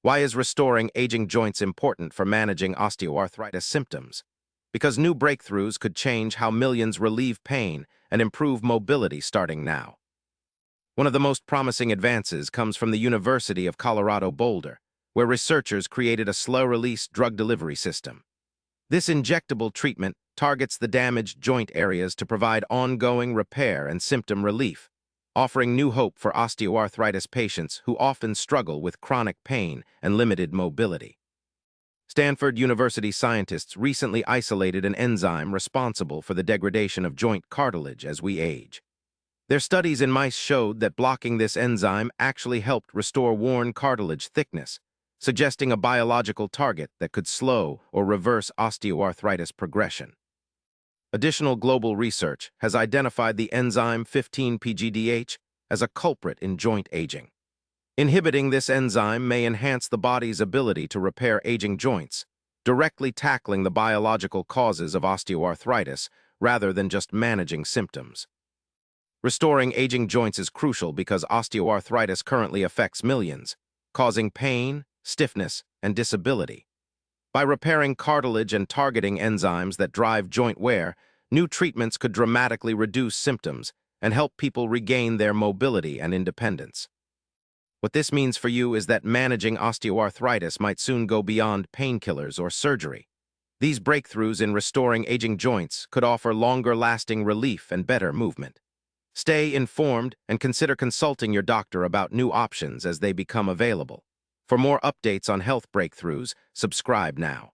Why is restoring aging joints important for managing osteoarthritis symptoms? Because new breakthroughs could change how millions relieve pain and improve mobility starting now. One of the most promising advances comes from the University of Colorado Boulder, where researchers created a slow-release drug delivery system. This injectable treatment targets the damaged joint areas to provide ongoing repair and symptom relief, offering new hope for osteoarthritis patients who often struggle with chronic pain and limited mobility. Stanford University scientists recently isolated an enzyme responsible for the degradation of joint cartilage as we age. Their studies in mice showed that blocking this enzyme actually helped restore worn cartilage thickness, suggesting a biological target that could slow or reverse osteoarthritis progression. Additional global research has identified the enzyme 15-PGDH as a culprit in joint aging. Inhibiting this enzyme may enhance the body's ability to repair aging joints, directly tackling the biological causes of osteoarthritis rather than just managing symptoms. Restoring aging joints is crucial because osteoarthritis currently affects millions, causing pain, stiffness, and disability. By repairing cartilage and targeting enzymes that drive joint wear, new treatments could dramatically reduce symptoms and help people regain their mobility and independence. What this means for you is that managing osteoarthritis might soon go beyond painkillers or surgery. These breakthroughs in restoring aging joints could offer longer-lasting relief and better movement. Stay informed and consider consulting your doctor about new options as they become available. For more updates on health breakthroughs, subscribe now.